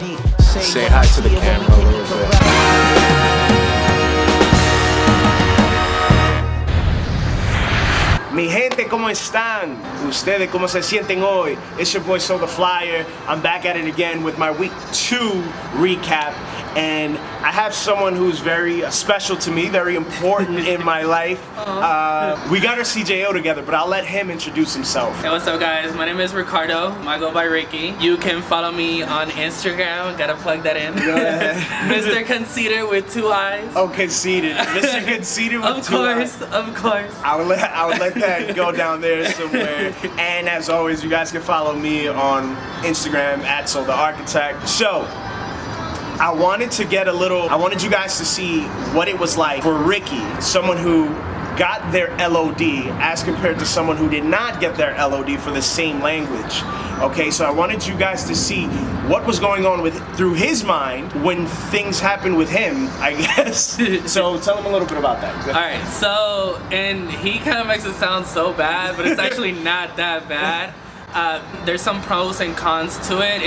L.O.D. Say hi to the camera a little bit. Mi gente, ¿cómo están? Ustedes, ¿cómo se sienten hoy? It's your boy Soul the Flyer. I'm back at it again with my week 2 recap. And I have someone who's very special to me, very important in my life. We got our CJO together, but I'll let him introduce himself. Hey, what's up guys? My name is Ricardo. I go by Ricky. You can follow me on Instagram. Gotta plug that in. Mr. Conceited with 2 eyes. Oh, conceited. Mr. Conceited with 2 eyes. Of course. I would let that go down there somewhere. And as always, you guys can follow me on Instagram at Soul the Architect. So, I wanted you guys to see what it was like for Ricky, someone who got their L.O.D. as compared to someone who did not get their L.O.D. for the same language. Okay, so I wanted you guys to see what was going on through his mind when things happened with him, I guess. So tell him a little bit about that. Alright, so, and he kind of makes it sound so bad, but it's actually not that bad. There's some pros and cons to it.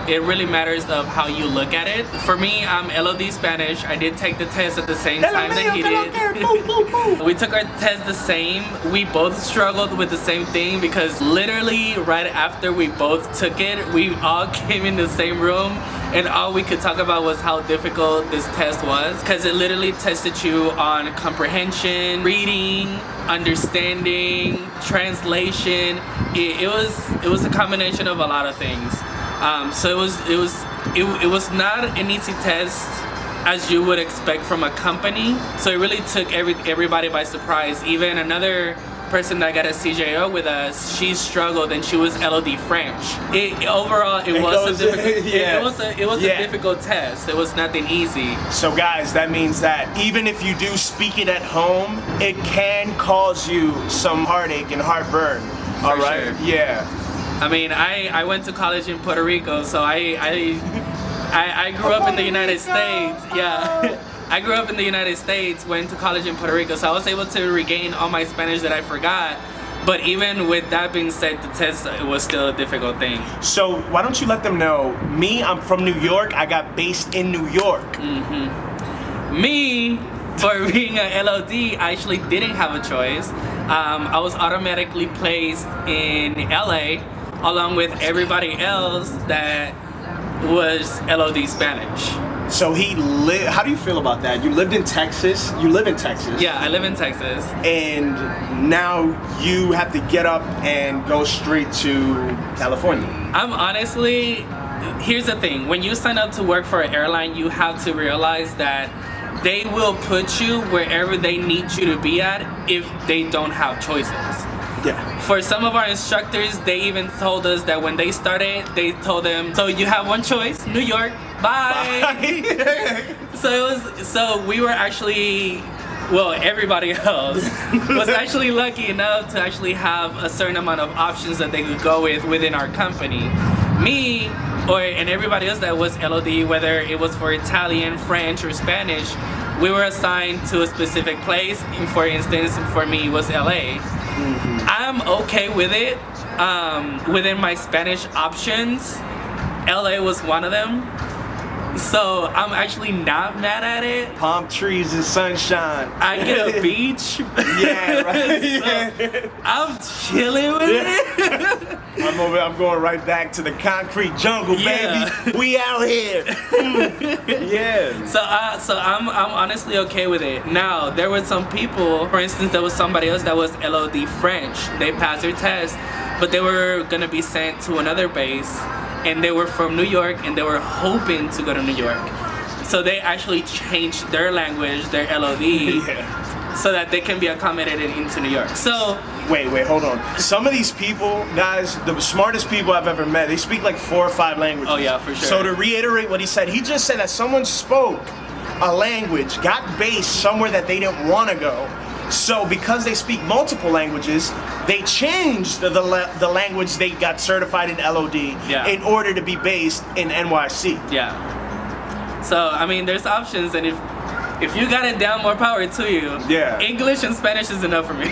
It really matters of how you look at it. For me, I'm L.O.D. Spanish. I did take the test at the same time that he did. We took our test the same. We both struggled with the same thing because literally right after we both took it, we all came in the same room and all we could talk about was how difficult this test was, because it literally tested you on comprehension, reading, understanding, translation. It was a combination of a lot of things. So it was not an easy test as you would expect from a company. So it really took everybody by surprise. Even another person that got a CJO with us, she struggled and she was L.O.D. French. Overall, it was a difficult test. It was nothing easy. So guys, that means that even if you do speak it at home, it can cause you some heartache and heartburn. All right? Sure. Yeah. I mean, I went to college in Puerto Rico, so I grew up in the United States. Yeah. I grew up in the United States, went to college in Puerto Rico, so I was able to regain all my Spanish that I forgot. But even with that being said, the test, it was still a difficult thing. So why don't you let them know, me, I'm from New York, I got based in New York. Mm-hmm. Me, for being an L.O.D., I actually didn't have a choice. I was automatically placed in L.A. along with everybody else that was L.O.D. Spanish. So how do you feel about that? You lived in Texas, you live in Texas. Yeah, I live in Texas. And now you have to get up and go straight to California. Here's the thing, when you sign up to work for an airline, you have to realize that they will put you wherever they need you to be at if they don't have choices. Yeah. For some of our instructors, they even told us that when they started, they told them, so you have one choice, New York, bye. So we were actually, well, everybody else was actually lucky enough to actually have a certain amount of options that they could go with within our company. Me, and everybody else that was L.O.D., whether it was for Italian, French, or Spanish, we were assigned to a specific place. For instance, for me, it was L.A. Mm-hmm. I'm okay with it. Within my Spanish options, L.A. was one of them. So I'm actually not mad at it. Palm trees and sunshine. I get a beach. Yeah, right. So I'm chilling with it. I'm going right back to the concrete jungle, baby. We out here. Yeah. So I'm honestly okay with it. Now, there were some people, for instance, there was somebody else that was L.O.D. French. They passed their test, but they were gonna be sent to another base. And they were from New York, and they were hoping to go to New York. So they actually changed their language, their L.O.D., so that they can be accommodated into New York. So wait, hold on. Some of these people, guys, the smartest people I've ever met, they speak like 4 or 5 languages. Oh yeah, for sure. So to reiterate what he just said that someone spoke a language, got based somewhere that they didn't want to go. So because they speak multiple languages, they changed the language they got certified in L.O.D. in order to be based in NYC. Yeah. So I mean, there's options, and if if you got it down, more power to you. Yeah. English and Spanish is enough for me.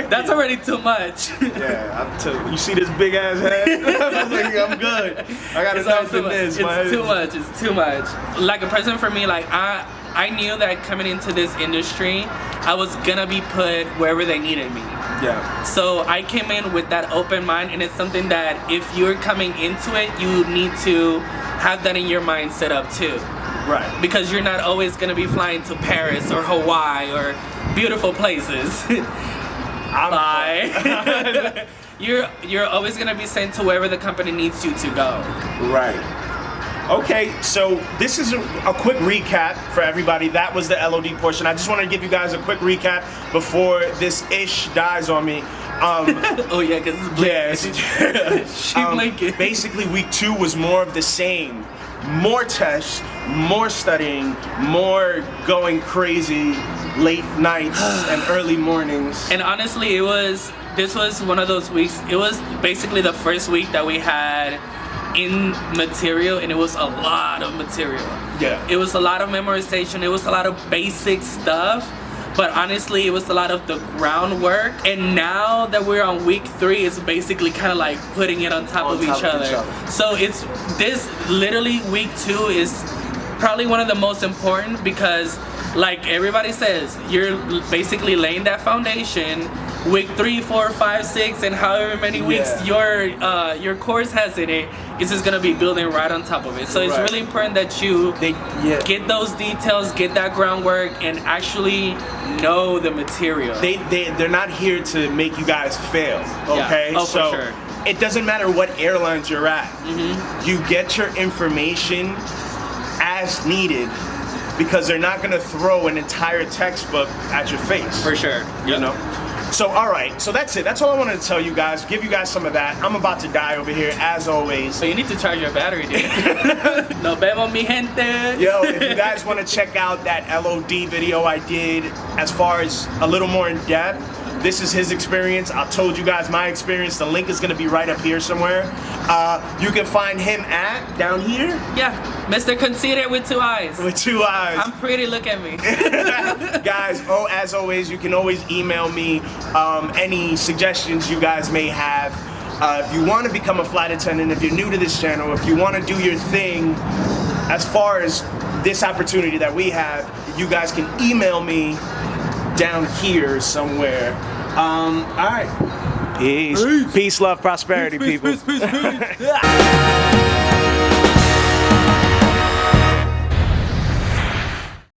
That's already too much. Yeah, I'm telling you. You see this big ass head? I'm good. I got enough in this. It's too much. It's too much. Like a present for me, like I knew that coming into this industry, I was gonna be put wherever they needed me. Yeah. So I came in with that open mind, and it's something that if you're coming into it, you need to have that in your mind set up too. Right. Because you're not always gonna be flying to Paris or Hawaii or beautiful places. Bye. You're always gonna be sent to wherever the company needs you to go. Right. Okay, so this is a quick recap for everybody. That was the L.O.D portion. I just want to give you guys a quick recap before this ish dies on me. Oh yeah, because it's blinking. Basically, week 2 was more of the same. More tests, more studying, more going crazy late nights and early mornings. And honestly, this was one of those weeks. It was basically the first week that we had in material, and it was a lot of material. Yeah. It was a lot of memorization. It was a lot of basic stuff. But honestly, it was a lot of the groundwork. And now that we're on week 3, it's basically kind of like putting it on top of each other. So it's this literally week 2 is probably one of the most important because, like everybody says, you're basically laying that foundation. Week 3, 4, 5, 6, and however many weeks your course has in it, it's just gonna be building right on top of it. So it's really important that you get those details, get that groundwork, and actually know the material. They're not here to make you guys fail. Okay, yeah. Oh, so for sure. It doesn't matter what airlines you're at. You get your information as needed. Because they're not gonna throw an entire textbook at your face. For sure. You know? So, all right, so that's it. That's all I wanted to tell you guys, give you guys some of that. I'm about to die over here, as always. So you need to charge your battery, dude. Nos vemos, mi gente. Yo, if you guys want to check out that L.O.D video I did, as far as a little more in depth, this is his experience. I told you guys my experience. The link is gonna be right up here somewhere. You can find him at, down here? Yeah, Mr. Conceited with 2 eyes. With 2 eyes. I'm pretty, look at me. Guys, as always, you can always email me any suggestions you guys may have. If you want to become a flight attendant, if you're new to this channel, if you want to do your thing, as far as this opportunity that we have, you guys can email me down here somewhere. All right. Peace. Peace, love, prosperity, people. Peace.